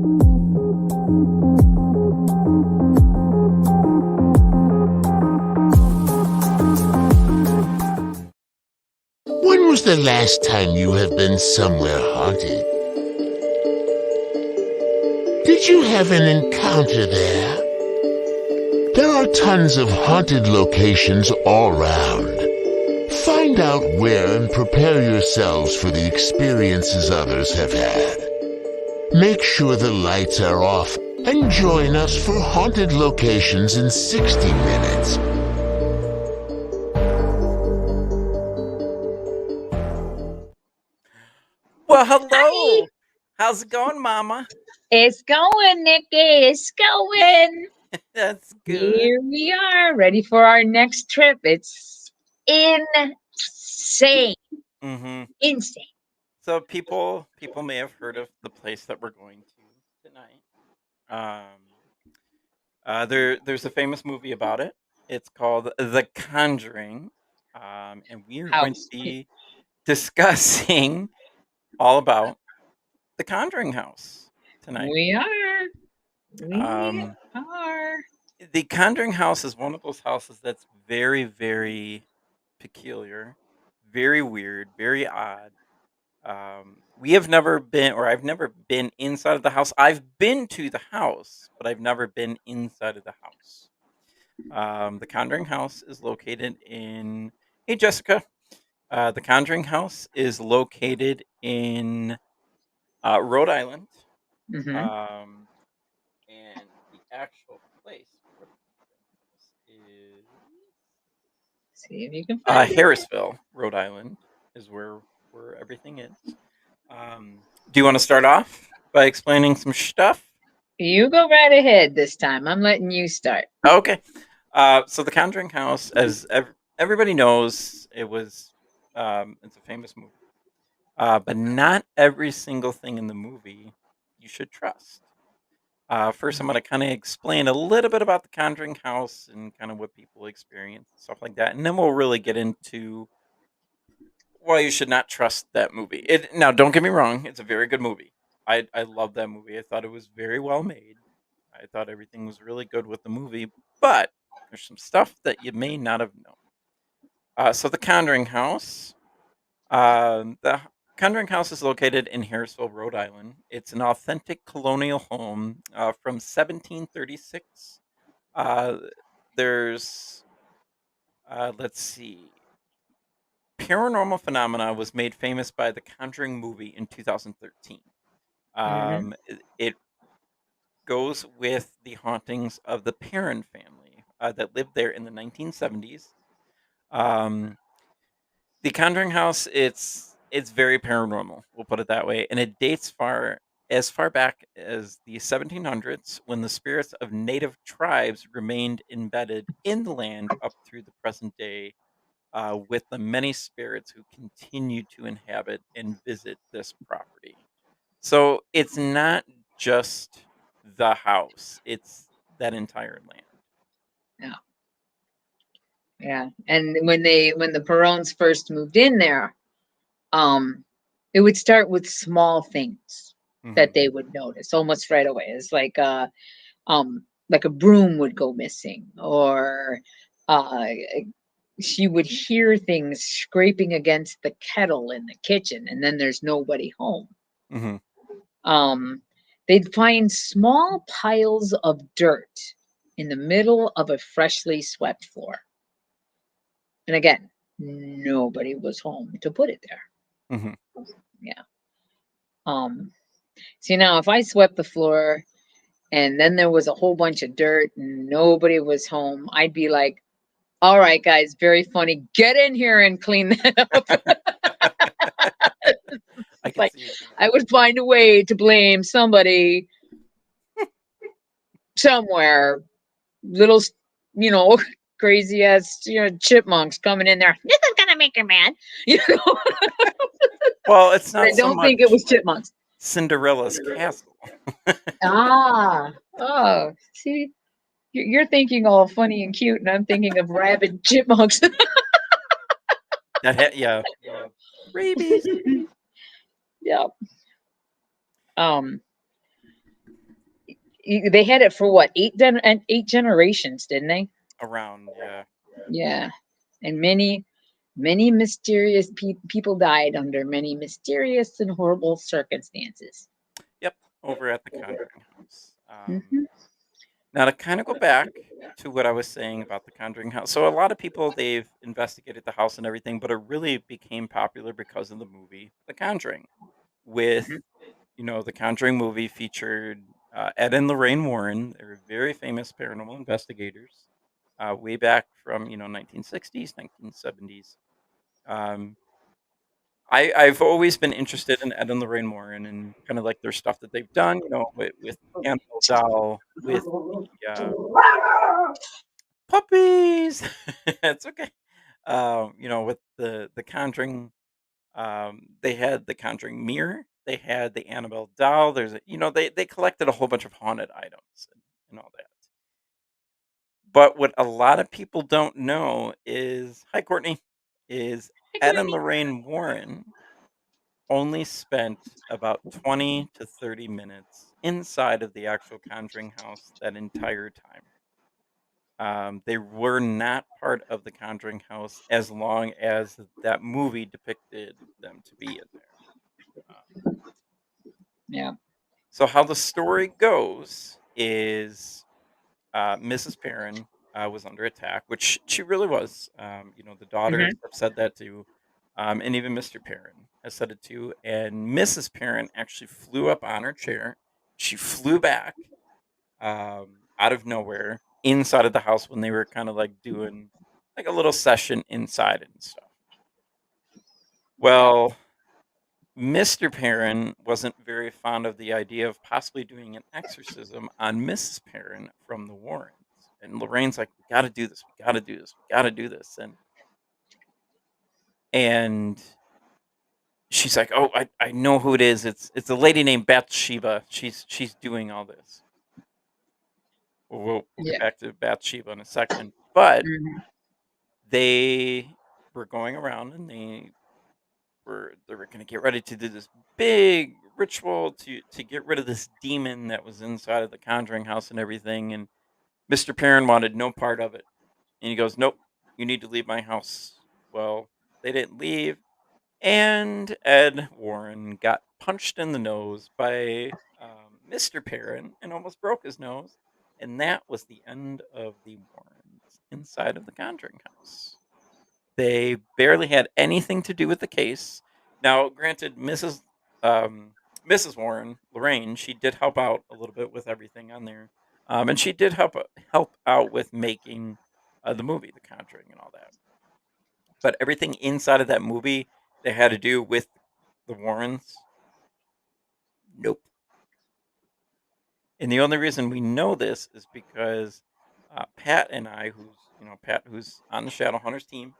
When was the last time you have been somewhere haunted? Did you have an encounter there? There are tons of haunted locations all around. Find out where and prepare yourselves for the experiences others have had. Make sure the lights are off and join us for Haunted Locations in 60 minutes. Well, hello. How's it going, Mama? It's going, Nikki. It's going. That's good. Here we are, ready for our next trip. It's insane. Mm-hmm. Insane. So people may have heard of the place that we're going to tonight. There's a famous movie about it. It's called The Conjuring, and we're going to be discussing all about the Conjuring House tonight. We are. The Conjuring House is one of those houses that's very, very peculiar, very weird, very odd. We have never been, or I've never been inside of the house. I've been to the house, but I've never been inside of the house. The Conjuring House is located in, hey, Jessica. The Conjuring House is located in Rhode Island. Mm-hmm. And the actual place for the is, see if you can find Harrisville, Rhode Island, is where everything is. Do you want to start off by explaining some stuff? You go right ahead this time. I'm letting you start. Okay. So the Conjuring House, as everybody knows, it's a famous movie. But not every single thing in the movie you should trust. First, I'm going to kind of explain a little bit about the Conjuring House and kind of what people experience and stuff like that. And then we'll really get into why you should not trust that movie. Now, don't get me wrong. It's a very good movie. I love that movie. I thought it was very well made. I thought everything was really good with the movie. But there's some stuff that you may not have known. So the Conjuring House. The Conjuring House is located in Harrisville, Rhode Island. It's an authentic colonial home from 1736. There's, let's see, paranormal phenomena was made famous by the Conjuring movie in 2013. It goes with the hauntings of the Perron family that lived there in the 1970s. The Conjuring House, it's very paranormal. We'll put it that way, and it dates as far back as the 1700s, when the spirits of native tribes remained embedded in the land up through the present day, with the many spirits who continue to inhabit and visit this property. So it's not just the house; it's that entire land. Yeah. And when the Perrons first moved in there, it would start with small things that they would notice almost right away. It's like a broom would go missing, or she would hear things scraping against the kettle in the kitchen, and then there's nobody home. They'd find small piles of dirt in the middle of a freshly swept floor. And again, nobody was home to put it there. Yeah. See, now if I swept the floor and then there was a whole bunch of dirt and nobody was home, I'd be like, all right, guys, very funny. Get in here and clean that up. I would find a way to blame somebody somewhere. Little, crazy ass, chipmunks coming in there. This is gonna make her mad. Well, it's not. I don't think it was chipmunks. Cinderella's castle. Oh, see, you're thinking all funny and cute, and I'm thinking of rabid chipmunks. Yeah. Rabies. Yeah. they had it for what, 8 generations, didn't they? Around, yeah. Yeah, and many mysterious people died under many mysterious and horrible circumstances. Yep, over at the Conjuring House. Hmm. Now to kind of go back to what I was saying about the Conjuring House. So a lot of people, they've investigated the house and everything, but it really became popular because of the movie The Conjuring. With, the Conjuring movie featured Ed and Lorraine Warren. They're very famous paranormal investigators, way back from 1960s, 1970s. Um, I've always been interested in Ed and Lorraine Warren and kind of like their stuff that they've done, with Annabelle Doll, with the puppies. It's okay. With the Conjuring, they had the Conjuring mirror, they had the Annabelle doll. They collected a whole bunch of haunted items and all that. But what a lot of people don't know is, hi Courtney, is Hi, Ed and Courtney. Lorraine Warren only spent about 20 to 30 minutes inside of the actual Conjuring house that entire time. They were not part of the Conjuring house as long as that movie depicted them to be in there. Yeah. So, how the story goes is Mrs. Perrin was under attack, which she really was. The daughters Hmm. have said that too. And even Mr. Perrin has said it too. And Mrs. Perrin actually flew up on her chair. She flew back out of nowhere inside of the house when they were kind of like doing like a little session inside and stuff. Yeah. Well, Mr. Perrin wasn't very fond of the idea of possibly doing an exorcism on Mrs. Perrin from the Warrens. And Lorraine's like, we got to do this. We got to do this. We got to do this. And she's like, oh, I know who it is. It's a lady named Bathsheba. She's doing all this. We'll get Yeah. back to Bathsheba in a second. But Hmm. they were going around and they were going to get ready to do this big ritual to get rid of this demon that was inside of the Conjuring house and everything. And Mr. Perrin wanted no part of it, and he goes, "Nope, you need to leave my house." Well, they didn't leave, and Ed Warren got punched in the nose by Mr. Perrin and almost broke his nose, and that was the end of the Warrens inside of the Conjuring house. They barely had anything to do with the case. Now, granted, um, Mrs. Warren, Lorraine, she did help out a little bit with everything on there, and she did help out with making the movie, The Conjuring, and all that. But everything inside of that movie that had to do with the Warrens, nope. And the only reason we know this is because Pat and I, Pat, who's on the Shadowhunters team,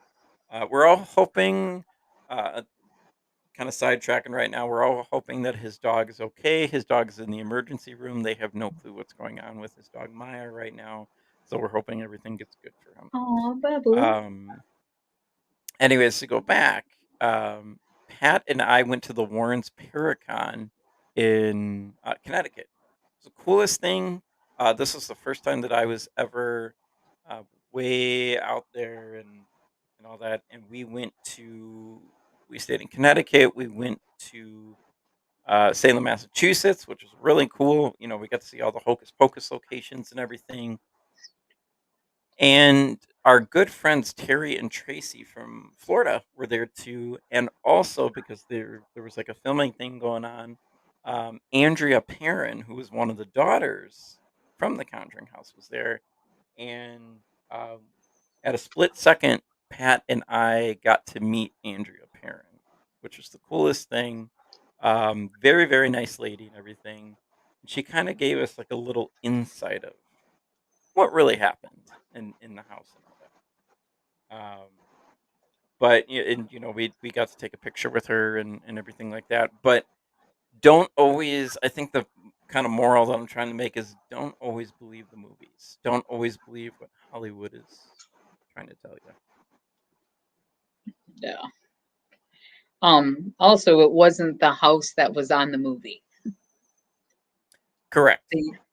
we're all hoping. Kind of sidetracking right now. We're all hoping that his dog is okay. His dog is in the emergency room. They have no clue what's going on with his dog Maya right now. So we're hoping everything gets good for him. Oh, Babu. Um, Anyways, to go back, Pat and I went to the Warrens Paracon in Connecticut. It's the coolest thing. This was the first time that I was ever uh, way out there and all that. And we stayed in Connecticut. We went to Salem, Massachusetts, which was really cool. We got to see all the Hocus Pocus locations and everything. And our good friends Terry and Tracy from Florida were there too, and also because there was like a filming thing going on. Andrea Perrin, who was one of the daughters from the Conjuring House, was there, and at a split second, Pat and I got to meet Andrea Perrin, which was the coolest thing. Very very nice lady and everything. She kind of gave us like a little insight of what really happened in the house and all that. We got to take a picture with her and everything like that. But don't always. I think the kind of moral that I'm trying to make is don't always believe the movies. Don't always believe what Hollywood is trying to tell you. Yeah. Also, it wasn't the house that was on the movie. Correct.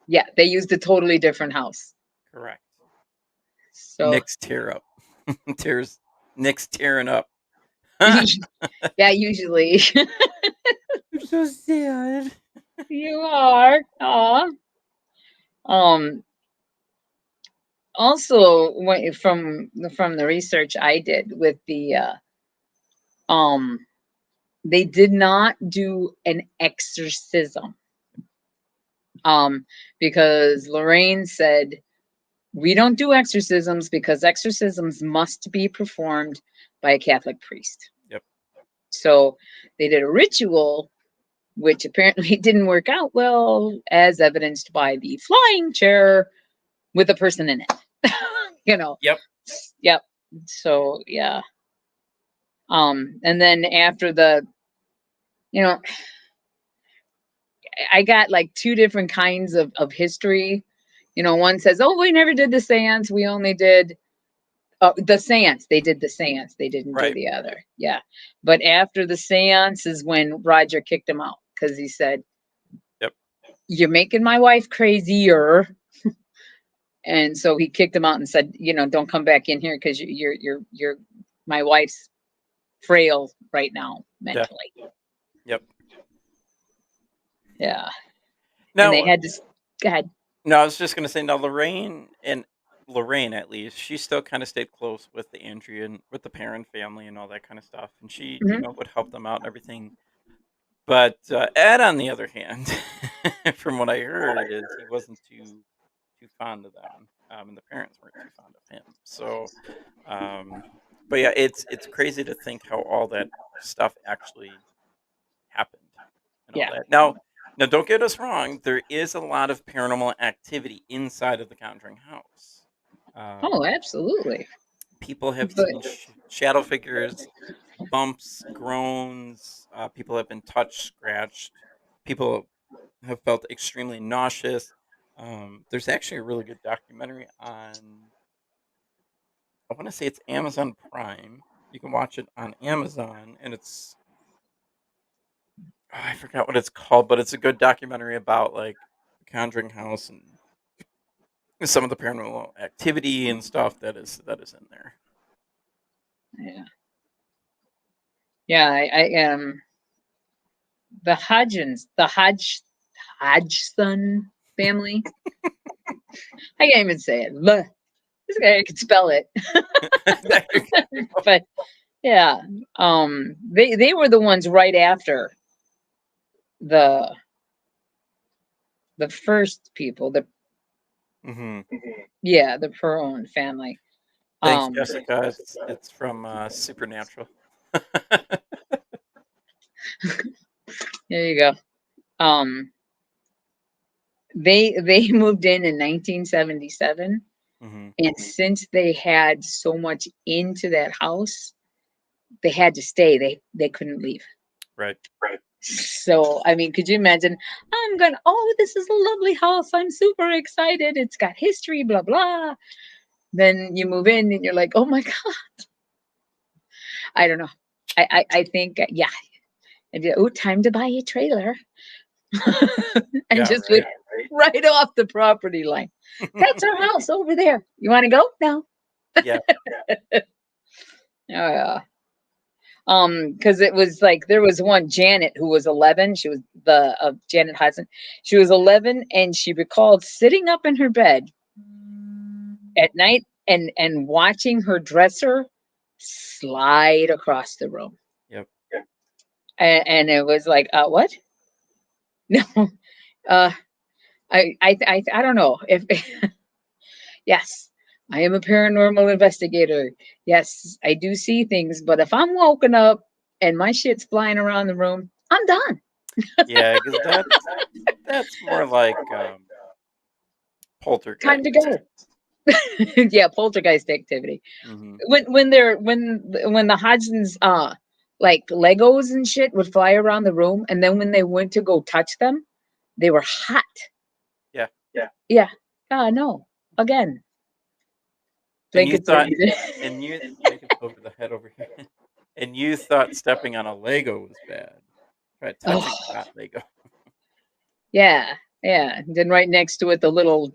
Yeah, they used a totally different house. Correct. So Nick's tear up. Nick's tearing up. yeah, usually I'm so sad. you are. Aw. Um. Also, from the research I did with the um, they did not do an exorcism. Because Lorraine said we don't do exorcisms because exorcisms must be performed by a Catholic priest. Yep. So they did a ritual, which apparently didn't work out well, as evidenced by the flying chair with a person in it. You know. Yep. Yep. So yeah. And then after you know, I got like two different kinds of history. You know, one says, "Oh, we never did the seance. We only did the seance. They did the seance. They didn't do Right. the other." Yeah. But after the seance is when Roger kicked him out because he said, Yep. "You're making my wife crazier." And so he kicked him out and said, "You know, don't come back in here because you're my wife's frail right now mentally." Yep. Yeah. And they Now, had to go ahead. no, I was just gonna say now Lorraine at least, she still kind of stayed close with the Andrea and with the parent family and all that kind of stuff, and she, Mhm. would help them out and everything. But Ed, on the other hand, from what I heard, is he wasn't too fond of them, and the parents weren't too fond of him. So, um, but yeah, it's crazy to think how all that stuff actually happened and all Yeah. that. Now, don't get us wrong. There is a lot of paranormal activity inside of the Conjuring House. Oh, Um, absolutely. people have But seen shadow figures, bumps, groans. People have been touched, scratched. People have felt extremely nauseous. There's actually a really good documentary on, I want to say it's Amazon Prime. You can watch it on Amazon, and I forgot what it's called, but it's a good documentary about like the Conjuring House and some of the paranormal activity and stuff that is in there. yeah, yeah, I the Hodgson family. I can't even say it. Bleh. This guy can spell it. There you go. But yeah, they were the ones right after the the first people, Mhm. yeah, the Perron family. Thanks, Um, Jessica. It's from Supernatural. there you go. Um, they moved in 1977, Hmm. and since they had so much into that house, they had to stay. They couldn't leave. Right. So, I mean, could you imagine? Oh, this is a lovely house. I'm super excited. It's got history, blah, blah. Then you move in and you're like, oh my God. I don't know. I think, yeah. Oh, time to buy a trailer. And Yeah. just live right off the property line. That's our house over there. You want to go? No. Yeah. Oh, yeah. Because it was like there was one Janet who was 11. She was the Janet Hudson. She was 11, and she recalled sitting up in her bed at night and watching her dresser slide across the room. Yep. And it was like, what? No, uh, I don't know if. Yes, I am a paranormal investigator. Yes, I do see things, but if I'm woken up and my shit's flying around the room, I'm done. Yeah, because that's more like Time to poltergeist. go. Yeah, poltergeist activity. Hmm. When the Hodgsons like Legos and shit would fly around the room, and then when they went to go touch them, they were hot. Yeah. Yeah. No. Again. And you Blankets over thought, there. and you blankets over the head over here, and you thought stepping on a Lego was bad. Try touching Oh, a hot Lego. yeah. Yeah. Then right next to it, the little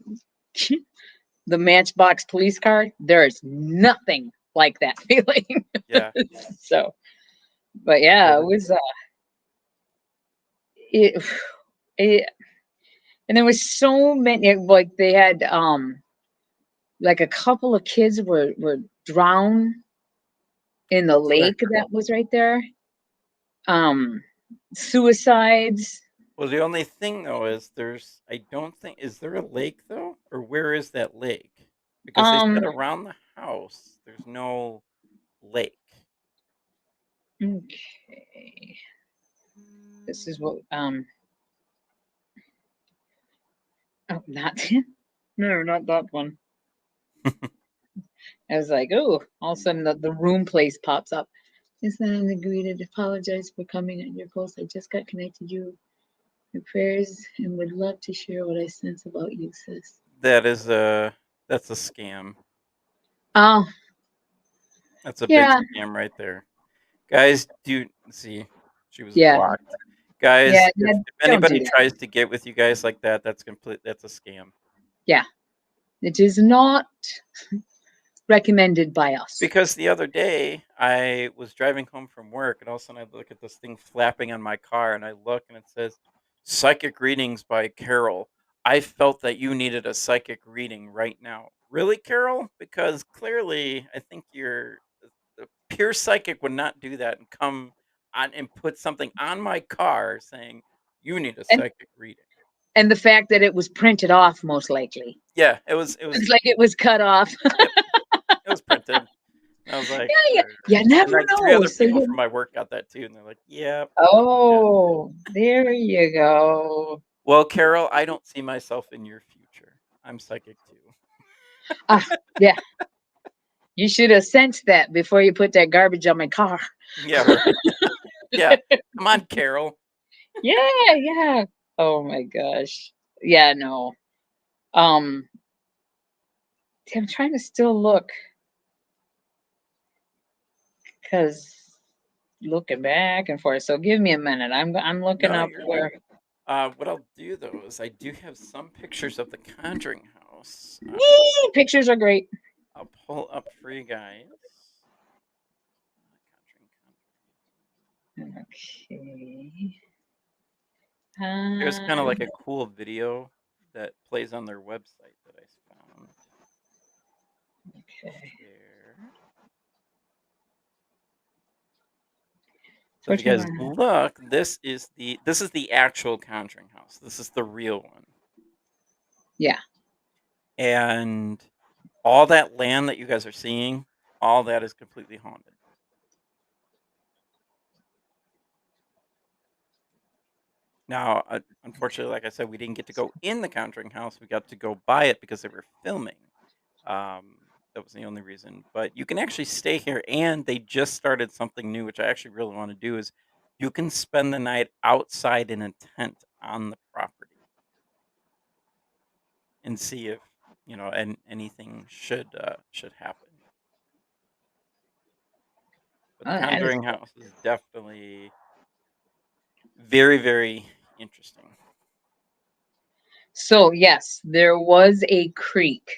the Matchbox police car. There's nothing like that feeling. Yeah. So, but yeah, it was it, it and there was so many, like they had like a couple of kids were drowned in the Okay. lake that was right there. Um Suicides. Well, the only thing though is I don't think, is there a lake though, or where is that lake? Because they Um said around the house there's no lake. okay. This is what oh, not no, not that one. I was like, oh, all of a sudden the room place pops up. It's not an agreed to apologize for coming at your post. I just got connected you your prayers and would love to share what I sense about you, sis. That is that's a scam. Oh, That's a big yeah, scam right there. Guys, do see, she was yeah, blocked. yeah, Guys, yeah. if Don't do anybody that. tries to get with you guys like that, that's a scam. Yeah, it is not recommended by us. Because the other day I was driving home from work and all of a sudden I look at this thing flapping on my car and I look and it says psychic readings by Carol. I felt that you needed a psychic reading right now. Really, Carol? Because clearly I think you're a pure psychic would not do that and come on and put something on my car saying you need a And psychic reading. the fact that it was printed off, most likely. Yeah, it was It's like it was cut off. yep, it was printed. I was like, Yeah, yeah. You and never like three know. other So people you. from my work got that too, and they're like, "Yeah, yeah." Oh, there you go. Well, Carol, I don't see myself in your future. I'm psychic too. Ah, yeah. You should have sensed that before you put that garbage on my car. Yeah, right. Yeah, come on, Carol. Yeah, yeah. Oh my gosh. Yeah, no. Um, see, I'm trying to still look because looking back and forth. So give me a minute. I'm looking No, up you're good. where. What I'll do though is I do have some pictures of the Conjuring House. Yee, pictures are great. I'll pull up for you guys. Okay. There's kind of Um, like a cool video that plays on their website that I found. okay. Share. So if you Which one guys do I have? look, this is the actual Conjuring House. This is the real one. Yeah. And all that land that you guys are seeing, all that is completely haunted. Now, unfortunately, like I said, we didn't get to go in the Conjuring House. We got to go by it because they were filming. That was the only reason. But you can actually stay here, and they just started something new, which I actually really want to do. Is you can spend the night outside in a tent on the property and see if and anything should happen. But the Oh, that is Conjuring cool. House is definitely very, very interesting. So yes, there was a creek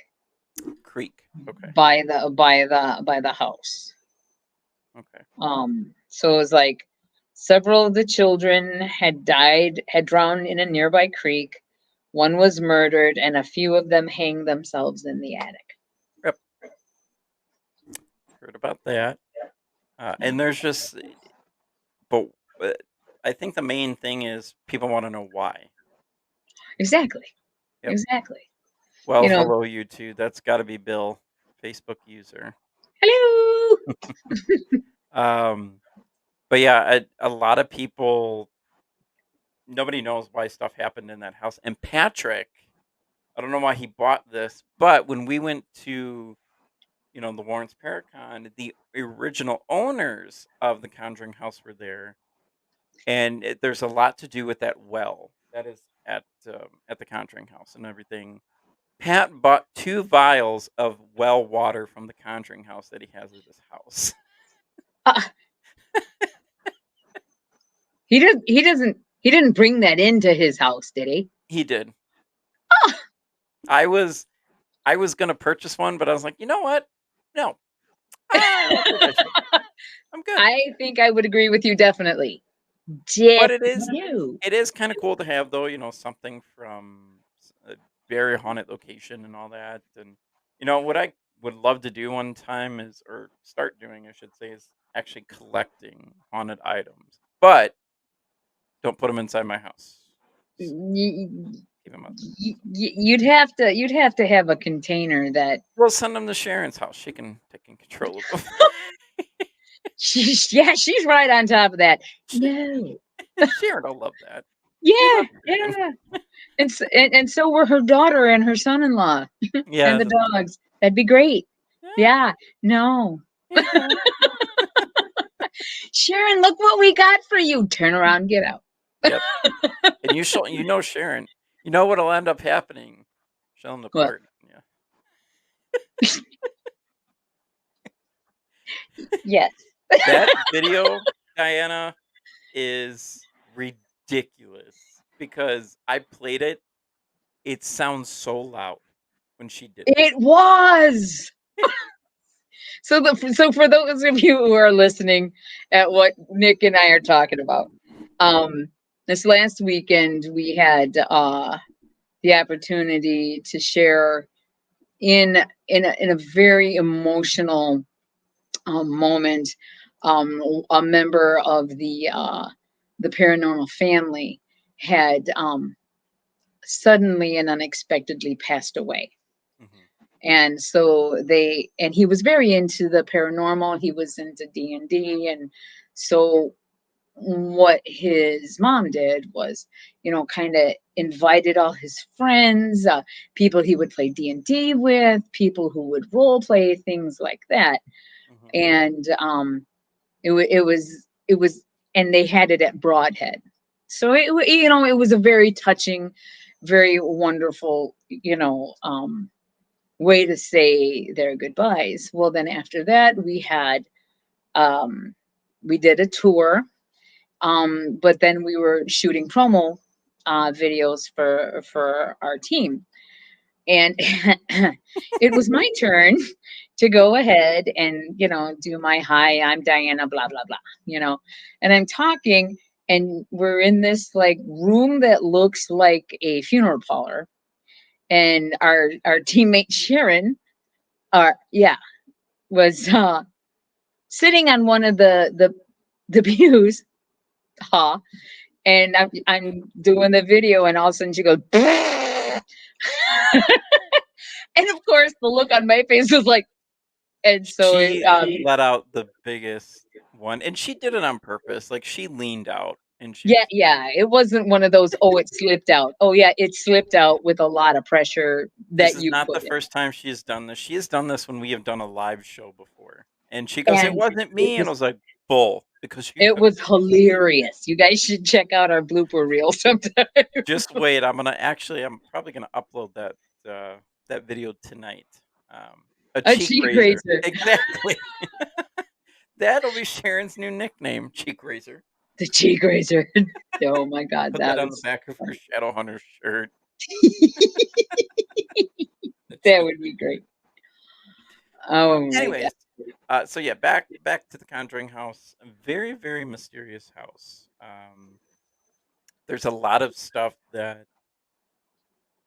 Creek. Okay. by the house. Okay. So it was like several of the children had drowned in a nearby creek. One was murdered, and a few of them hanged themselves in the attic. Yep. Heard about that. And there's just, but I think the main thing is people want to know why. Exactly. Yep. Exactly. Well, You know, hello, you two. That's got to be Bill, Facebook user. hello. Um, but yeah, a lot of people, nobody knows why stuff happened in that house. And Patrick, I don't know why he bought this, but when we went to the Warrens Paracon, the original owners of the Conjuring House were there, and there's a lot to do with that well that is at the Conjuring House and everything. Pat bought 2 vials of well water from the Conjuring House that he has at his house. Uh, he didn't bring that into his house, did he? He did. Oh, I was gonna purchase one, but I was like, you know what? No, I don't think I should. I'm good. I think I would agree with you definitely. But Just it is you. kind of cool to have though. Something from a very haunted location and all that. And what I would love to do one time is, or start doing, I should say, is actually collecting haunted items. But don't put them inside my house. Just keep them out. You'd have to have a container that We'll send them to Sharon's house. She can take control of them. she's right on top of that. No. Sharon will love that. We Yeah, love Sharon. yeah. And so were her daughter and her son-in-law Yeah. and the dogs. That'd be great. Yeah. Yeah. No. Yeah. Sharon, look what we got for you. Turn around, get out. Yep. And Sharon. You know what'll end up happening? She'll end up What? hurting you. Yes. That video, Diana, is ridiculous because I played it. It sounds so loud when she did it. It was. So for those of you who are listening at what Nick and I are talking about, this last weekend we had the opportunity to share in a very emotional moment. A member of the paranormal family had suddenly and unexpectedly passed away. Mhm. And so he was very into the paranormal. He was into D&D. And so what his mom did was, kind of invited all his friends, people he would play D&D with, people who would role play, things like that. Mhm. And it was, and they had it at Broadhead. So it was a very touching, very wonderful, way to say their goodbyes. Well, then after that, um, we did a tour, but then we were shooting promo videos for our team, and it was my turn to go ahead and do my hi, I'm Diana, blah blah blah, and I'm talking, and we're in this like room that looks like a funeral parlor, and our teammate Sharon, yeah, was sitting on one of the pews, huh? And I'm doing the video, and all of a sudden she goes, and of course the look on my face was like, and so She let out the biggest one, and she did it on purpose. Like, she leaned out, and she yeah, just yeah, it wasn't one of those, oh, it slipped out. Oh yeah, it slipped out with a lot of pressure This that is you not the put in. first time she has done this. She has done this when we have done a live show before, and she goes, "It And wasn't me," and I was like, "Bull," because you it took was it. hilarious. You guys should check out our blooper reel sometime. Just wait. I'm probably gonna upload that video tonight. A A cheek cheek raiser. raiser. Exactly. That'll be Sharon's new nickname, cheek raiser. The cheek raiser. Oh my god, Put that that on the was back of her Shadowhunter shirt. The that cheek. would be great. Oh my god. Anyways, so yeah, back to the Conjuring House. A very very mysterious house. There's a lot of stuff that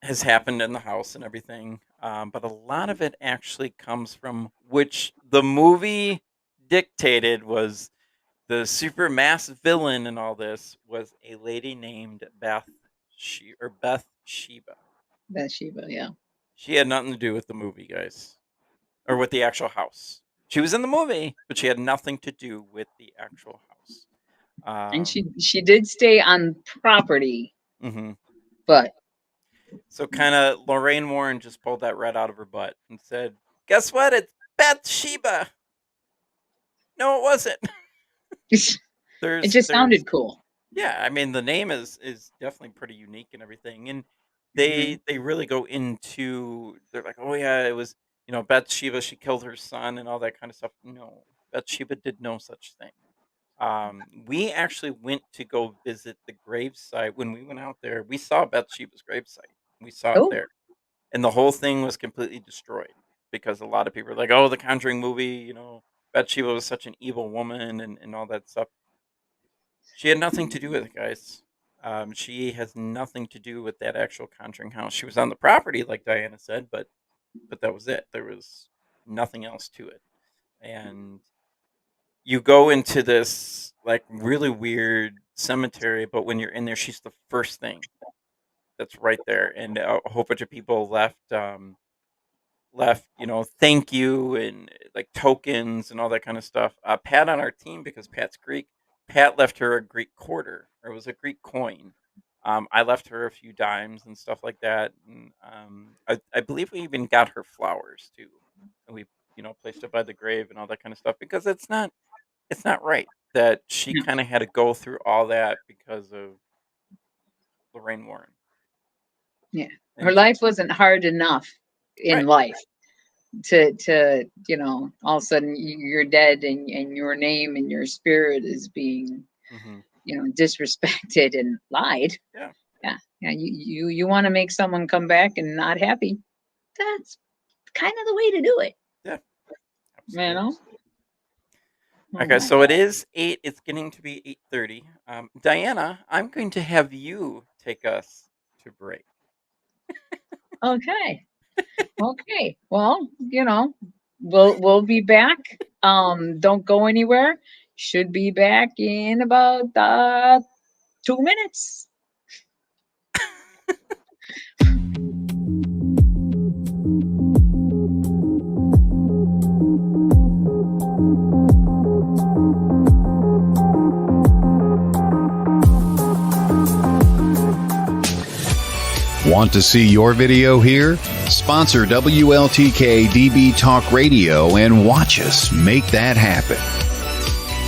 has happened in the house and everything, but a lot of it actually comes from which the movie dictated was the super mass villain and all this was a lady named Bathsheba. Bathsheba, yeah. She had nothing to do with the movie, guys, or with the actual house. She was in the movie, but she had nothing to do with the actual house. And Um, she did stay on property, mhm. but So kind of Lorraine Warren just pulled that red out of her butt and said, "Guess what? It's Bathsheba." No, it wasn't. it just There's sounded cool. Yeah, I mean the name is definitely pretty unique and everything, and Hmm. they really go into, they're like, oh yeah, it was, Bathsheba, she killed her son and all that kind of stuff. No, Bathsheba did no such thing. We actually went to go visit the gravesite. When we went out there, we saw Bathsheba's gravesite. We saw it Oh, there, and the whole thing was completely destroyed because a lot of people are like, "Oh, the Conjuring movie, Bathsheba was such an evil woman and all that stuff." She had nothing to do with it, guys. She has nothing to do with that actual Conjuring house. She was on the property, like Diana said, but that was it. There was nothing else to it. And you go into this like really weird cemetery, but when you're in there, she's the first thing that's right there, and a whole bunch of people left, thank you and like tokens and all that kind of stuff. Pat on our team, because Pat's Greek, Pat left her a Greek quarter, or it was a Greek coin. I left her a few dimes and stuff like that. And I believe we even got her flowers too. And we, placed it by the grave and all that kind of stuff, because it's not right that she no. kind of had to go through all that because of Lorraine Warren. Yeah. Her And life wasn't hard enough in right. life to all of a sudden you're dead and your name and your spirit is being Hmm. disrespected and lied. Yeah. Yeah, you want to make someone come back and not happy. That's kind of the way to do it, Yeah. you Absolutely. know. Oh Okay, my so it God. is 8. It's getting to be 8:30. Diana, I'm going to have you take us to break. Okay. Okay. Well, we'll be back. Don't go anywhere. Should be back in about 2 minutes. Want to see your video here? Sponsor WLTK-DB Talk Radio and watch us make that happen.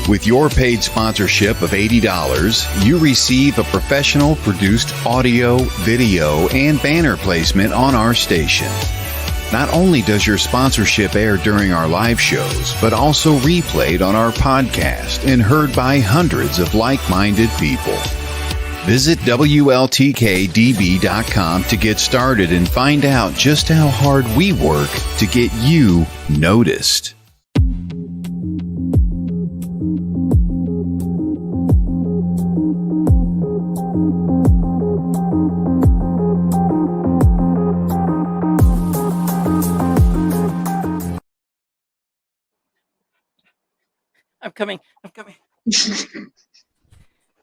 With your paid sponsorship of $80, you receive a professional produced audio, video, and banner placement on our station. Not only does your sponsorship air during our live shows, but also replayed on our podcast and heard by hundreds of like-minded people. Visit WLTK-DB.com to get started and find out just how hard we work to get you noticed. I'm coming. I'm coming.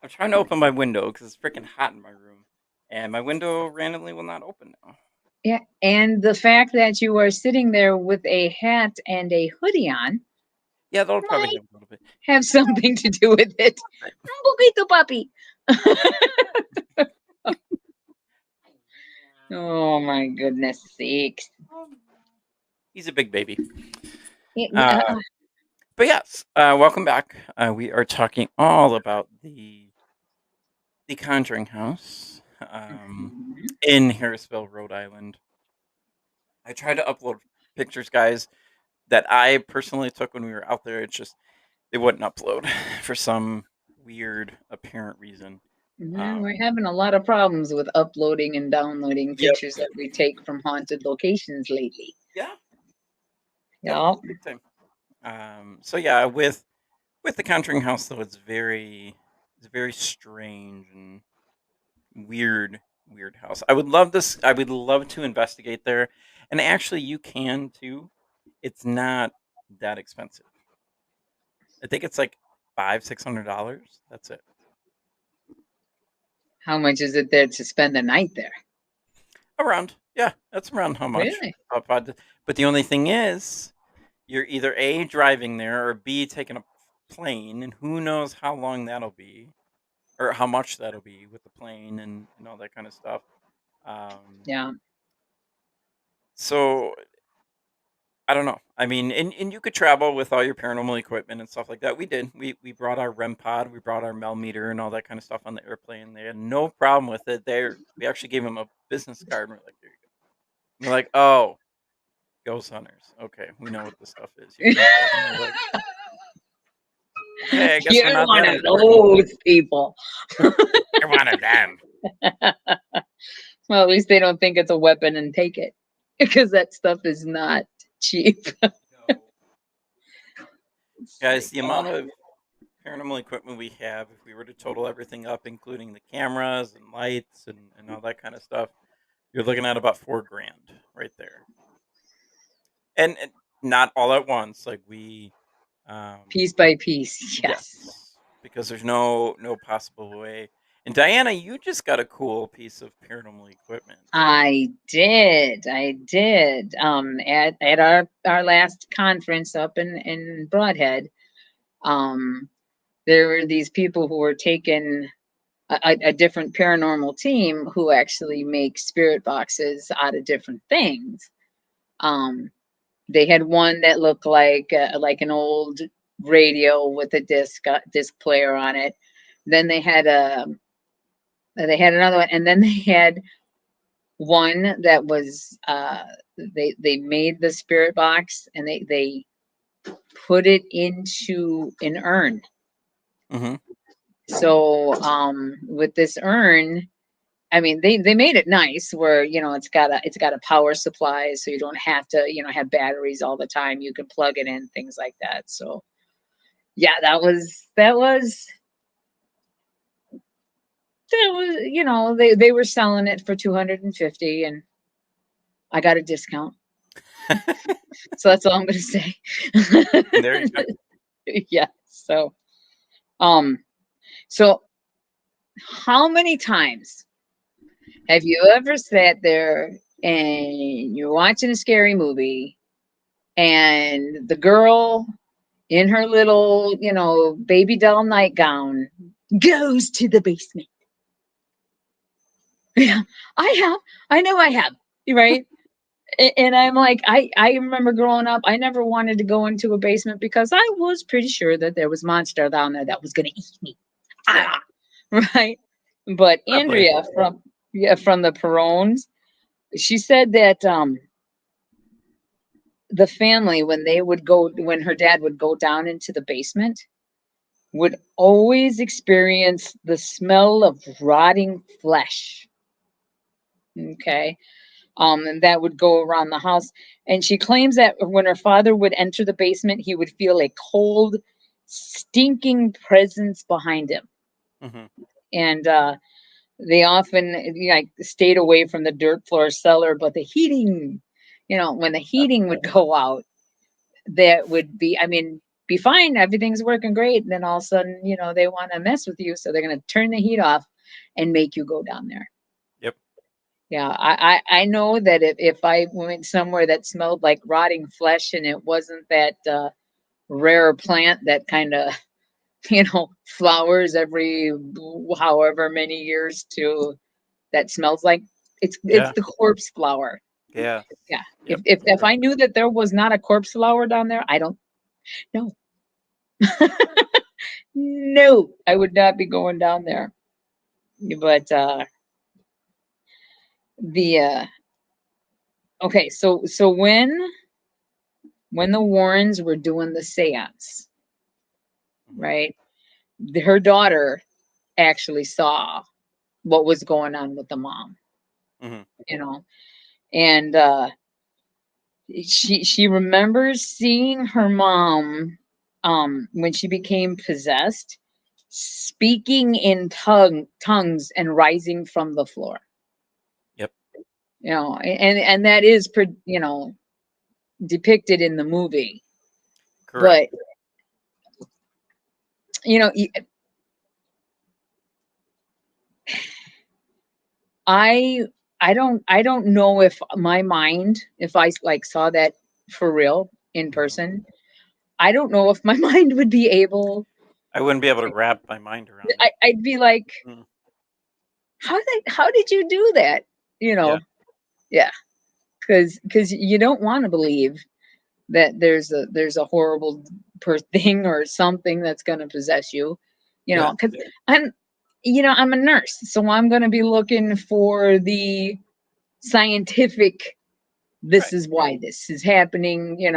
I'm trying to open my window because it's freaking hot in my room, and my window randomly will not open now. Yeah, and the fact that you are sitting there with a hat and a hoodie on Yeah, that'll probably might have a little bit. have something to do with it. Un poquito, papi. Oh my goodness sakes. He's a big baby. Yeah, But yes, welcome back. We are talking all about the Conjuring House in Harrisville, Rhode Island. I tried to upload pictures, guys, that I personally took when we were out there. It's just they wouldn't upload for some weird apparent reason. Yeah, we're having a lot of problems with uploading and downloading Yep. pictures that we take from haunted locations lately. Yeah, Yeah. big time. So yeah, with the Conjuring House though, it's very strange and weird house. I would love this. I would love to investigate there, and actually, you can too. It's not that expensive. I think it's like $500-$600. That's it. How much is it there to spend the night there? Around, yeah, that's around how much. Really? But the only thing is, you're either A, driving there, or B, taking a plane, and who knows how long that'll be, or how much that'll be with the plane and all that kind of stuff. Yeah. So I don't know. I mean, and you could travel with all your paranormal equipment and stuff like that. We did. We brought our REM pod, we brought our Mel meter and all that kind of stuff on the airplane. They had no problem with it. We actually gave them a business card. And we're like, here you go. And they're like, oh, ghost hunters. Okay, we know what this stuff is. You can go. And we're like, Okay, I guess we're You're not one that of important. those people. You're one of them. Well, at least they don't think it's a weapon and take it, because that stuff is not cheap. Guys, the Oh, amount of paranormal equipment we have, if we were to total everything up, including the cameras and lights and all that kind of stuff, you're looking at about $4,000 right there. And not all at once. Like piece by piece, yes. yes, because there's no possible way. And Diana, you just got a cool piece of paranormal equipment. I did. At our last conference up in Broadhead, there were these people who were taking a different paranormal team who actually make spirit boxes out of different things. They had one that looked like an old radio with a disc player on it. Then they had another one, and then they had one that was they made the spirit box, and they put it into an urn. Mm-hmm. So with this urn, I mean, they made it nice where, it's got a power supply, so you don't have to, have batteries all the time. You can plug it in, things like that. So yeah, that was they were selling it for 250, and I got a discount. So that's all I'm gonna say. There you go. Yeah. So how many times have you ever sat there and you're watching a scary movie, and the girl in her little, baby doll nightgown goes to the basement? Yeah, I know I have, right? And I'm like, I remember growing up, I never wanted to go into a basement because I was pretty sure that there was monster down there that was going to eat me. Ah, right? But Probably. Andrea from the Perones, she said that the family, when her dad would go down into the basement, would always experience the smell of rotting flesh. Okay. And that would go around the house. And she claims that when her father would enter the basement, he would feel a cold, stinking presence behind him. Mm-hmm. And they often stayed away from the dirt floor cellar, but the heating, when the heating would go out, that would be fine. Everything's working great. And then all of a sudden, they want to mess with you. So they're going to turn the heat off and make you go down there. Yep. Yeah, I know that if I went somewhere that smelled like rotting flesh, and it wasn't that rare plant that kind of, flowers every however many years that smells like, it's Yeah. the corpse flower. Yeah. Yeah. Yep. If I knew that there was not a corpse flower down there, I don't know. No, I would not be going down there. But okay, so when the Warrens were doing the seance, right? Her daughter actually saw what was going on with the mom, Mm-hmm. And she remembers seeing her mom when she became possessed, speaking in tongues and rising from the floor. Yep. And that is depicted in the movie. Correct. But I don't know if my mind, if I saw that for real in person, I don't know if my mind would be able. I wouldn't be able to wrap my mind around it. I'd be like, how did you do that? Yeah, because you don't want to believe that there's a horrible thing or something that's going to possess you, because I'm a nurse, so I'm going to be looking for the scientific, this is why this is happening. Yeah,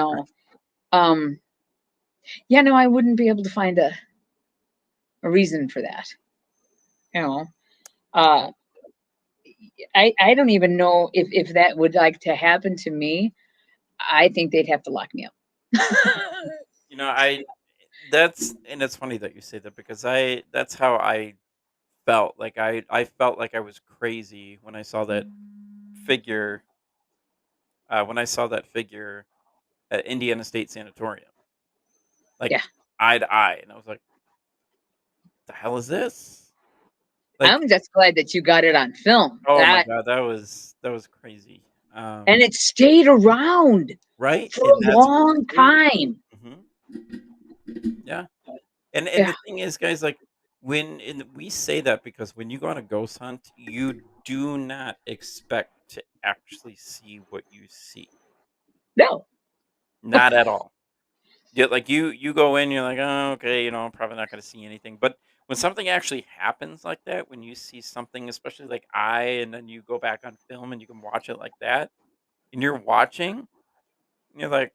no, I wouldn't be able to find a reason for that. You know, uh, I don't even know if that would like to happen to me. I think they'd have to lock me up. You know, and it's funny that you say that because that's how I felt. Like I felt like I was crazy when I saw that figure. When I saw that figure at Indiana State Sanatorium, like Yeah, eye to eye, and I was like, "The hell is this?" Like, I'm just glad that you got it on film. oh my That god, that was crazy. and it stayed around Right, for and a that's long crazy. time. Hmm. Yeah, and Yeah, the thing is, guys, like we say that because when you go on a ghost hunt, you do not expect to actually see what you see, no, not at all. Yeah, like you go in, you're like, oh, okay, I'm probably not going to see anything. But when something actually happens like that, when you see something, especially like and then you go back on film and you can watch it like that, and you're watching, and you're like,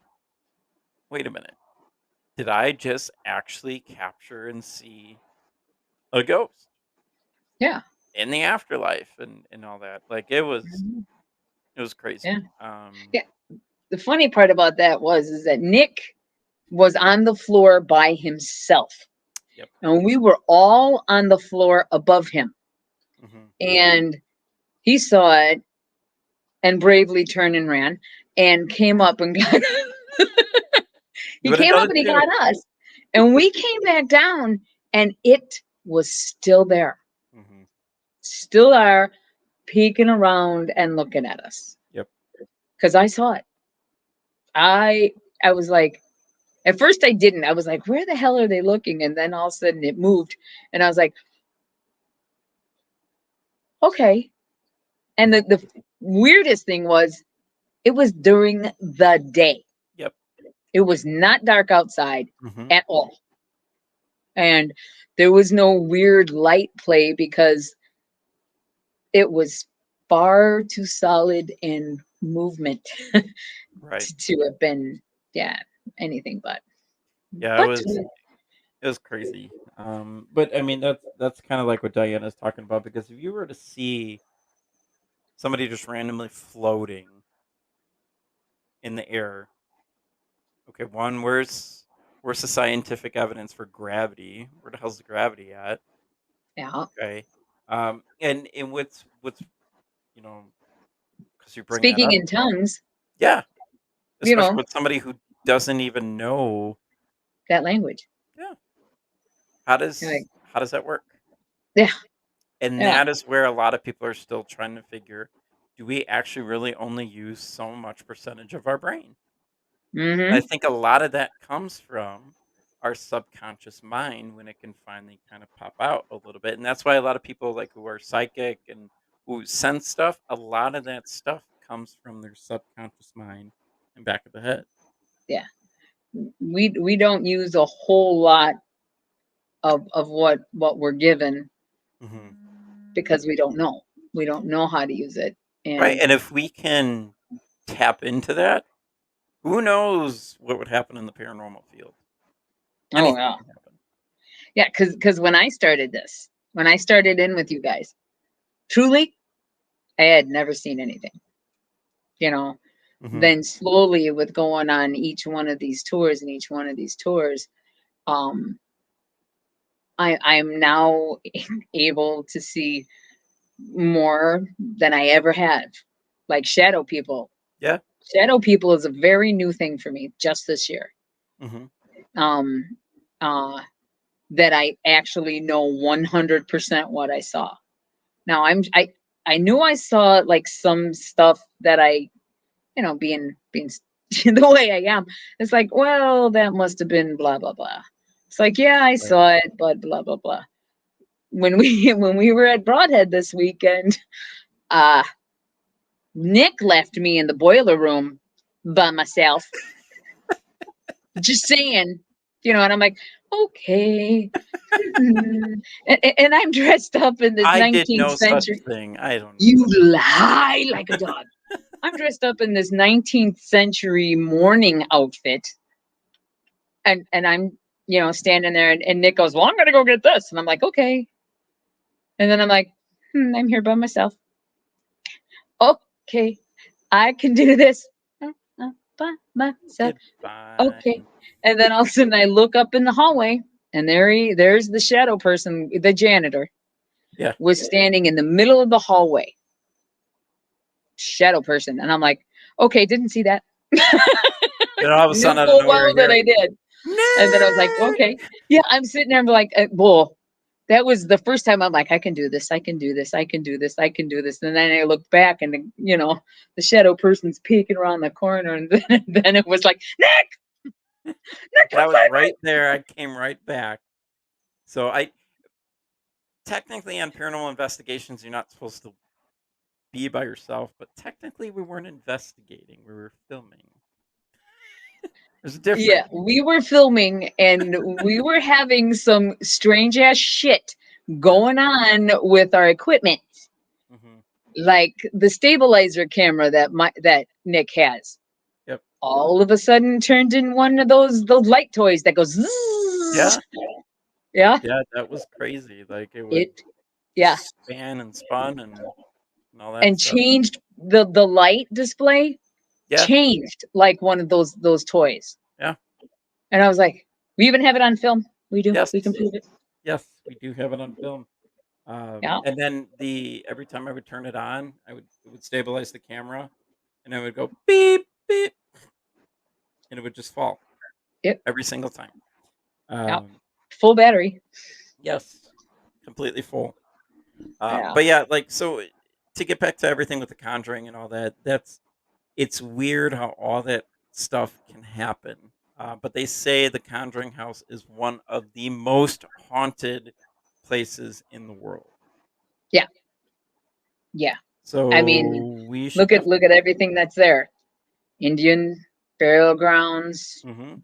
wait a minute, did I just actually capture and see a ghost yeah, in the afterlife and all that? Like mhm, it was yeah, crazy. yeah. The funny part about that is that Nick was on the floor by himself, Yep. and we were all on the floor above him, Hmm. and he saw it and bravely turned and ran and came up and got You he would have came done up it and he too. got us, and we came back down and it was still there, Hmm. still there, peeking around and looking at us Yep. because I saw it. I was like, at first I didn't. I was like, where the hell are they looking? And then all of a sudden it moved, and I was like, okay. And Hmm. the weirdest thing was it was during the day. Yep. It was not dark outside Hmm. at all. And there was no weird light play because it was far too solid in movement Right. to have been, yeah, anything but. Yeah, But it was crazy. But I mean that's kind of like what Diana's talking about because if you were to see somebody just randomly floating in the air, okay, one, where's the scientific evidence for gravity? Where the hell's the gravity at? yeah, Okay, and what's you know because you bring that speaking up, in tongues, yeah, you especially know, with somebody who doesn't even know, that language. yeah, You're like, how does that work? yeah, And yeah. that is where a lot of people are still trying to figure, do we actually really only use so much percentage of our brain? I Mm-hmm. think a lot of that comes from our subconscious mind when it can finally kind of pop out a little bit. And that's why a lot of people like who are psychic and who sense stuff, a lot of that stuff comes from their subconscious mind and back of the head. Yeah. We don't use a whole lot of what we're given Hmm. because we don't know. We don't know how to use it. Right. And And if we can tap into that, who knows what would happen in the paranormal field? oh Anything yeah. can happen. Yeah, because when I started this, when I started in with you guys, truly, I had never seen anything. You know, Hmm. then slowly with going on each one of these tours and each one of these tours, um, I'm now able to see more than I ever have. Like shadow people. Yeah. Shadow people is a very new thing for me just this year. Hmm. Um, uh, that I actually know 100% what I saw. Now I knew I saw like some stuff that I, being the way I am. It's like, well, that must have been blah blah blah. It's like, yeah, I Right. saw it, but blah blah blah. When we when we were at Broadhead this weekend, uh Nick left me in the boiler room by myself. Just saying, and I'm like, okay. And I'm dressed up in this I did 19th no such century. thing. I don't know. You lie like a dog. I'm dressed up in this 19th century mourning outfit, and I'm standing there, and Nick goes, "Well, I'm gonna go get this," and I'm like, "Okay," and then I'm like, "I'm here by myself. Okay, I can do this by myself. Okay," Goodbye. and then all of a sudden I look up in the hallway, and there's the shadow person, the janitor, Yeah. was standing in the middle of the hallway. Shadow person, and I'm like, "Okay, didn't see that." Then all of a Knew sudden, out of full nowhere, well that here, I did. And then I was like, Nick! "Okay." Yeah, I'm sitting there, I'm like, well, that was the first time I'm like, "I can do this, I can do this, I can do this, I can do this." And then I look back, and the shadow person's peeking around the corner, and then it was like, "Nick, Nick, And I come was find me." right there. I came right back. So technically on paranormal investigations, you're not supposed to be by yourself, but technically we weren't investigating. We were filming. There's a difference. Yeah, we were filming, and we were having some strange ass shit going on with our equipment, Hmm. like the stabilizer camera that Nick has. Yep. All of a sudden turned in one of those light toys that goes Yeah. zzz. Yeah, Yeah, that was crazy. Like it would it yeah, just span and spun and all that and stuff. changed the light display, Yeah. changed like one of those toys. Yeah. And I was like, "We even have it on film. We do. Yes. We can prove it." Yes, we do have it on film. Yeah. And then every time I would turn it on, it would stabilize the camera, and it would go beep beep, and it would just fall Yep. every single time. Yeah. Um, Full battery. yes, completely full. Yeah. But yeah, like so to get back to everything with the Conjuring and all that, it's weird how all that stuff can happen. But they say the Conjuring House is one of the most haunted places in the world. Yeah. Yeah. I mean, So we should look at definitely. everything that's there. Indian burial grounds, Hmm.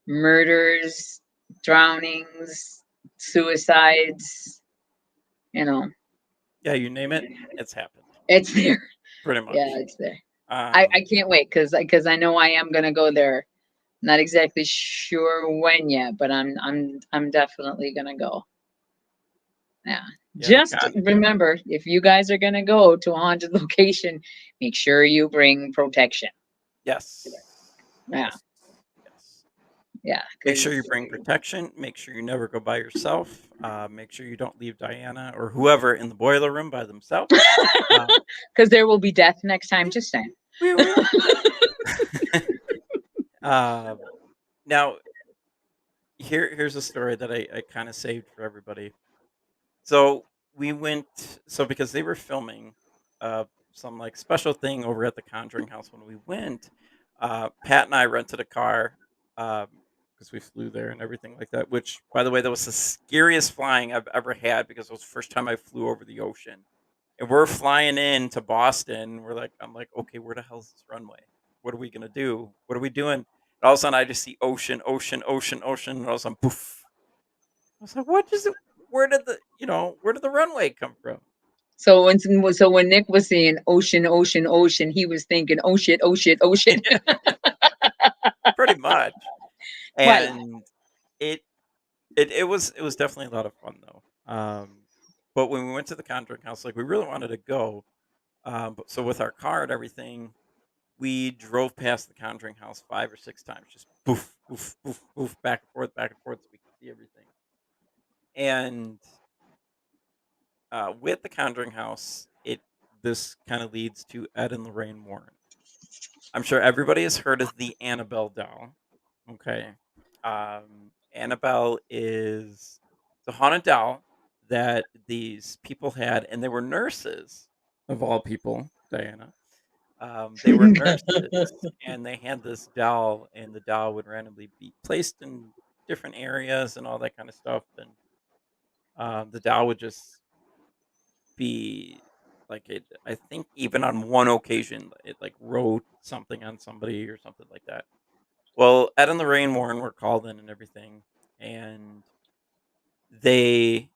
murders, drownings, suicides, you know, Yeah, you name it, it's happened it's there. pretty Yeah, much. it's there. I Um, can't wait, because I know I am gonna go there. Not exactly sure when yet, but I'm definitely gonna go. Yeah. yeah, the Just con. remember, if you guys are gonna go to a haunted location, make sure you bring protection. Yes, Yeah, yes, yes. yeah, Make sure you because bring protection. Make sure you never go by yourself. Make sure you don't leave Diana or whoever in the boiler room by themselves. Uh, there will be death next time. Just saying. we will. Um, Now, here's a story that I kind of saved for everybody. So we went. So because they were filming uh, some like special thing over at the Conjuring House when we went, Pat and I rented a car because we flew there and everything like that. Which, by the way, that was the scariest flying I've ever had because it was the first time I flew over the ocean. And we're flying into Boston. I'm like, okay, where the hell's this runway? What are we gonna do? What are we doing? And all of a sudden, I just see ocean, ocean, ocean, ocean, and all of a sudden, poof! I was like, what is it? Where did the runway come from? So when Nick was saying ocean, ocean, ocean, he was thinking, "Oh shit, oh shit, oh shit." Pretty much. Right. And it it was definitely a lot of fun though. But when we went to the Conjuring House, like we really wanted to go. So with our car and everything, we drove past the Conjuring House 5 or 6 times, just poof, poof, poof, poof, back and forth, so we could see everything. And with the Conjuring House, it this kind of leads to Ed and Lorraine Warren. I'm sure everybody has heard of the Annabelle doll. Okay, Annabelle is the haunted doll that these people had, and they were nurses of all people. Diana, they were nurses, and they had this doll, and the doll would randomly be placed in different areas and all that kind of stuff, and the doll would just be like it. I think even on one occasion, it like wrote something on somebody or something like that. Well, Ed and Lorraine Warren were called in and everything, and they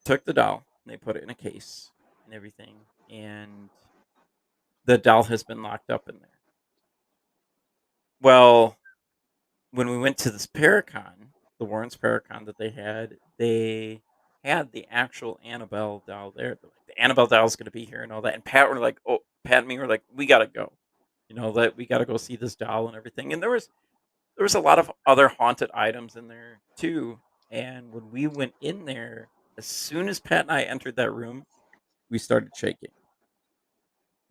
took the doll and they put it in a case and everything, and the doll has been locked up in there. Well, when we went to this Paracon the Warrens Paracon that they had the actual Annabelle doll there. They're like, the Annabelle doll's going to be here and all that. And Pat and me were like, we got to go. That we got to go see this doll and everything. And there was a lot of other haunted items in there too. And when we went in there, as soon as Pat and I entered that room, we started shaking.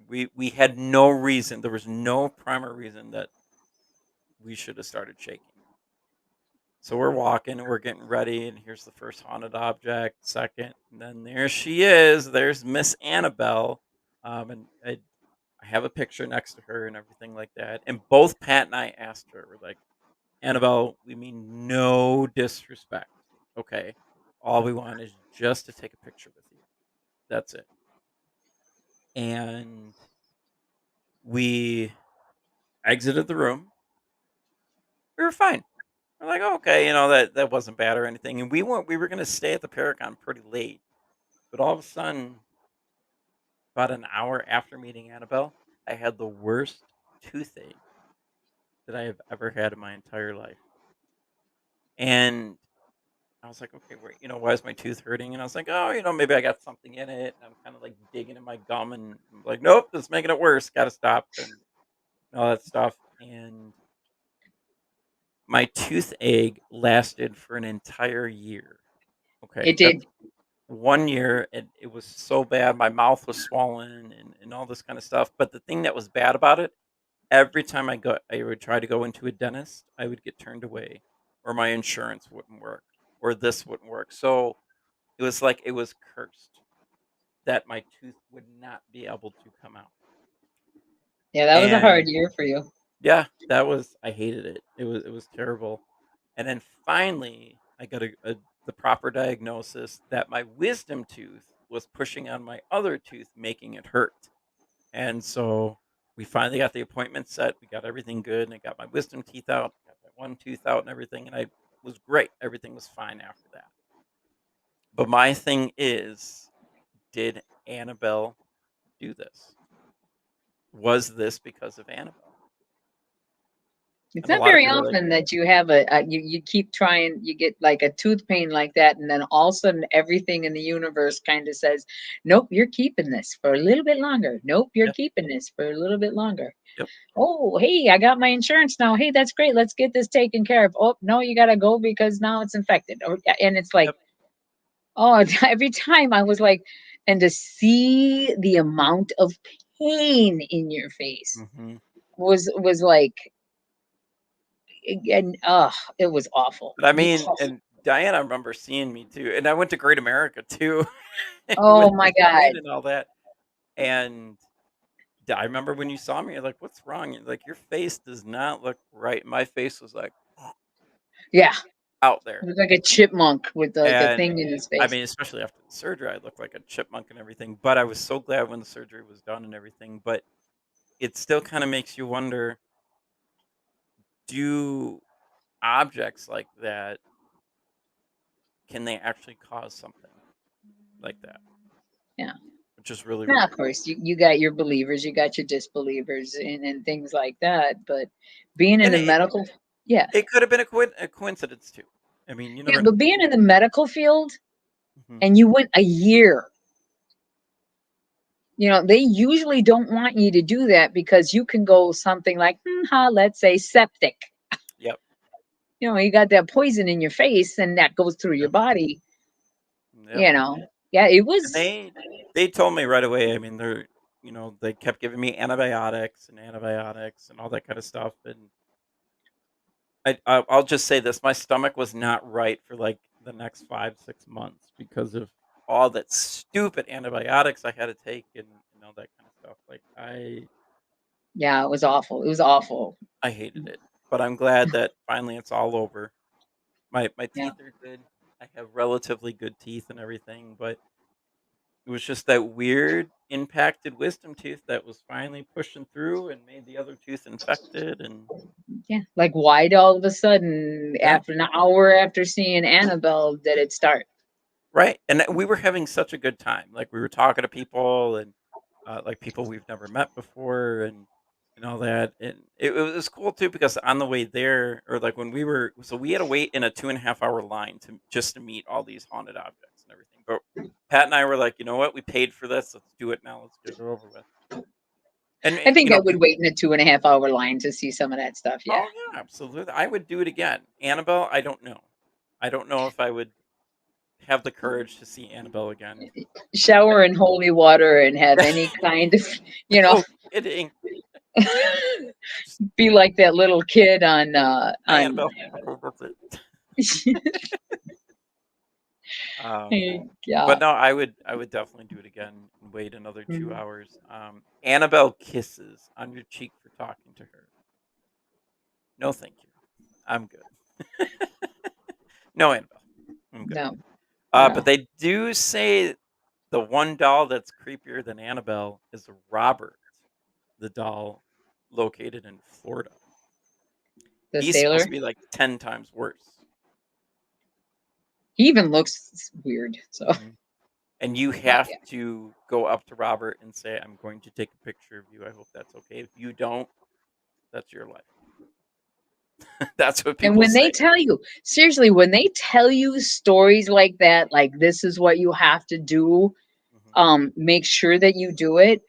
We had no reason. There was no primary reason that we should have started shaking. So we're walking and we're getting ready, and here's the first haunted object, second, and then there she is. There's Miss Annabelle, and I have a picture next to her and everything like that. And both Pat and I asked her, we're like, Annabelle, we mean no disrespect, okay? All we want is just to take a picture with you. That's it. And we exited the room. We were fine. We're like, oh, okay, that wasn't bad or anything. And we were going to stay at the Paragon pretty late, but all of a sudden, about an hour after meeting Annabelle, I had the worst toothache that I have ever had in my entire life. And I was like, okay, why is my tooth hurting? And I was like, oh, maybe I got something in it. And I'm kind of like digging in my gum, and I'm like, nope, that's making it worse. Got to stop and all that stuff. And my toothache lasted for an entire year. Okay. It did. 1 year, and it was so bad. My mouth was swollen and all this kind of stuff. But the thing that was bad about it, every time I would try to go into a dentist, I would get turned away, or my insurance wouldn't work, or this wouldn't work. So it was like it was cursed that my tooth would not be able to come out. Yeah, that was a hard And year for you. yeah, I hated it. It was terrible. And then finally, I got the proper diagnosis that my wisdom tooth was pushing on my other tooth, making it hurt. And so we finally got the appointment set. We got everything good, and I got my wisdom teeth out, got my one tooth out, and everything. And I was great. Everything was fine after that. But my thing is, did Annabelle do this? Was this because of Annabelle? It's And a not lot of very people are like, often that you have you keep trying, you get like a tooth pain like that, and then all of a sudden everything in the universe kind of says, nope, you're keeping this for a little bit longer. Nope, you're yep, keeping this for a little bit longer. yep, Oh, hey, I got my insurance now. Hey, that's great. Let's get this taken care of. Oh, no, you got to go because now it's infected. And it's like, yep. oh, every time I was like, and to see the amount of pain in your face Mm-hmm. was like, and it was awful. But I mean, and Diana, I remember seeing me too, and I went to Great America too. Oh With my the pain God. and all that. And I remember when you saw me, you're like, "What's wrong?" You're like, your face does not look right. My face was like Yeah. out It there, was like a chipmunk with the and thing in his I face. mean, especially after the surgery, I looked like a chipmunk and everything. But I was so glad when the surgery was done and everything. But it still kind of makes you wonder: do objects like that, can they actually cause something like that? Yeah. Which is really Now, weird. of course, you got your believers, you got your disbelievers, and things like that. But being in And the medical, yeah, it could have been a coincidence too. I mean, you yeah, never know. but being in the medical field, Mhm. and you went a year, they usually don't want you to do that because you can go something like, let's say septic. Yep. You got that poison in your face, and that goes through your Yep. body. Yep. Yeah, it And was. they told me right away. I mean, they kept giving me antibiotics and all that kind of stuff. And I'll just say this: my stomach was not right for like the next 5-6 months because of all that stupid antibiotics I had to take and all that kind of stuff. Like Yeah, it was awful. It was awful. I hated it, but I'm glad that finally it's all over. My Yeah. teeth are good. I have relatively good teeth and everything, but it was just that weird impacted wisdom tooth that was finally pushing through and made the other tooth infected. And Yeah. Like, why did all of a sudden, yeah, after an hour after seeing Annabelle, did it start? right. And we were having such a good time. Like, we were talking to people and like people we've never met before and all that. And it was was cool too because on the way there, or like when we had to wait in a 2.5 hour line just to meet all these haunted objects and everything. But Pat and I were like, you know what, we paid for this, let's do it now, let's get it over with. And I think I would wait in a 2.5 hour line to see some of that stuff. Yeah. Oh yeah, absolutely. I would do it again. Annabelle, I don't know. I don't know if I would have the courage to see Annabelle again. Shower in holy water and have any kind of, Oh, kidding. be like that little kid on Annabelle. Yeah. But no, I would definitely do it again and wait another 2 hours. Annabelle kisses on your cheek for talking to her. No, thank you. I'm good. No, Annabelle. I'm good. No. But they do say the one doll that's creepier than Annabelle is Robert, the doll located in Florida. He's sailor? supposed to be like 10 times worse. He even looks weird. So. And you have to go up to Robert and say, I'm going to take a picture of you. I hope that's okay. If you don't, that's your life. That's what people And when say. they tell you, seriously, when they tell you stories like that, like this is what you have to do, make sure that you do it.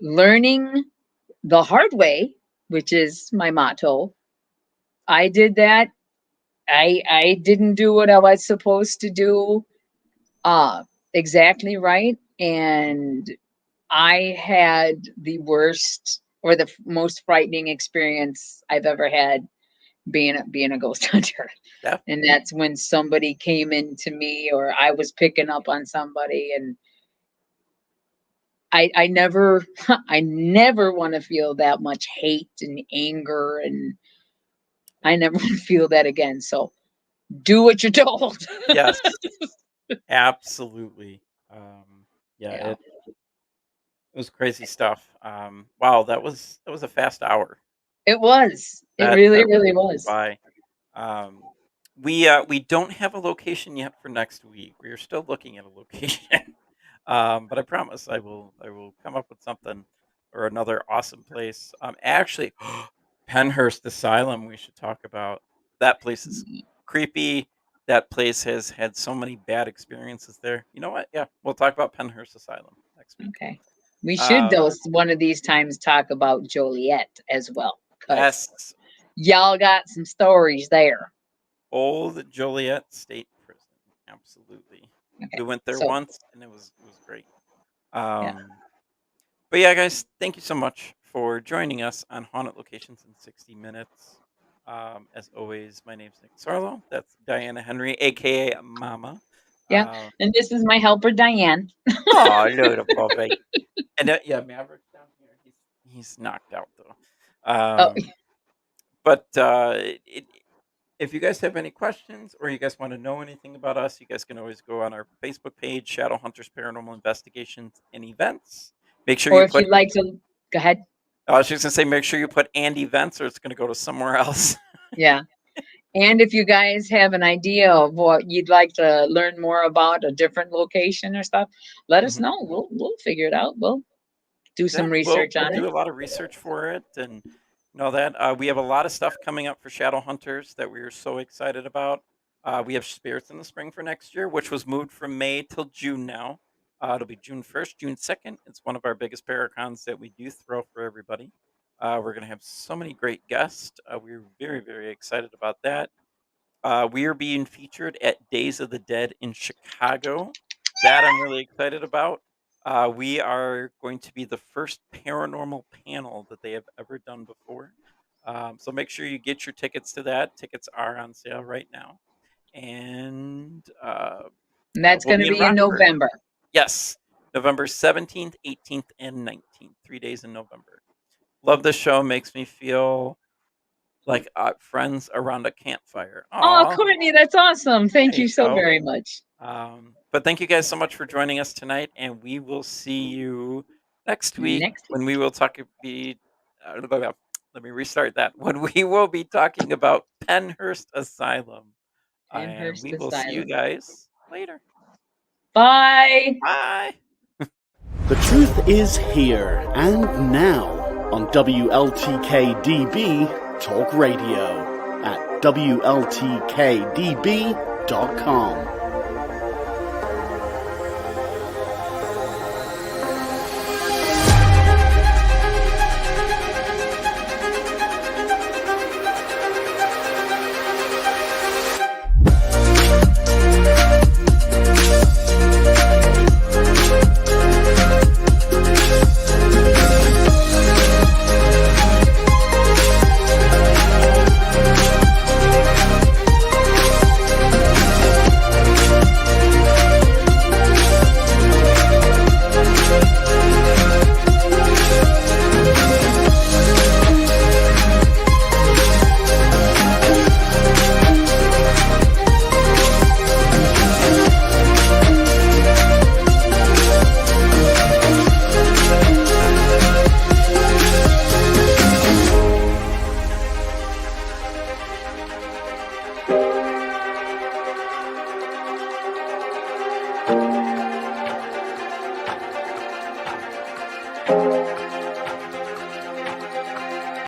Learning the hard way, which is my motto. I did that. I didn't do what I was supposed to do exactly right. And I had the worst or the most frightening experience I've ever had being a ghost hunter. Yeah. And that's when somebody came into me or I was picking up on somebody, and I never want to feel that much hate and anger, and I never want to feel that again. So do what you're told. Yes, absolutely. It was crazy stuff. Wow, that was a fast hour. It was. It really was. Bye. We don't have a location yet for next week. We are still looking at a location. But I promise I will come up with something or another awesome place. Actually, Penhurst Asylum we should talk about. That place is creepy. That place has had so many bad experiences there. You know what? Yeah, we'll talk about Penhurst Asylum next week. Okay. We should, though, one of these times talk about Joliet as well. Yes. Y'all got some stories there. Old Joliet State Prison. Absolutely. Okay. We went there once, and it was great. But yeah, guys, thank you so much for joining us on Haunted Locations in 60 Minutes. As always, my name's Nick Sarlo. That's Diana Henry, a.k.a. Mama. Yeah, and this is my helper, Diane. Oh, beautiful, baby. And Maverick's down here. He's knocked out, though. But if you guys have any questions or you guys want to know anything about us, you guys can always go on our Facebook page, Shadow Hunters Paranormal Investigations and Events. Make sure or if you'd like to, go ahead. I was just going to say, make sure you put and events or it's going to go to somewhere else. Yeah. And if you guys have an idea of what you'd like to learn more about, a different location or stuff, let us know. We'll figure it out. We'll do some research on it. We'll do a lot of research for it and know that. We have a lot of stuff coming up for Shadow Hunters that we are so excited about. We have Spirits in the Spring for next year, which was moved from May till June now. It'll be June 1st, June 2nd. It's one of our biggest paracons that we do throw for everybody. We're going to have so many great guests. We're very, very excited about that. We are being featured at Days of the Dead in Chicago. That I'm really excited about. We are going to be the first paranormal panel that they have ever done before. So make sure you get your tickets to that. Tickets are on sale right now. And that's going to be in November. Yes, November 17th, 18th, and 19th. 3 days in November. Love the show. Makes me feel like friends around a campfire. Aww. Oh, Courtney, that's awesome. Thank you so very much. But thank you guys so much for joining us tonight, and we will see you next week. When we will talk. Let me restart that. When we will be talking about Penhurst Asylum. And we will see you guys later. Bye. Bye. The truth is here and now. on WLTK-DB Talk Radio at WLTK-DB.com.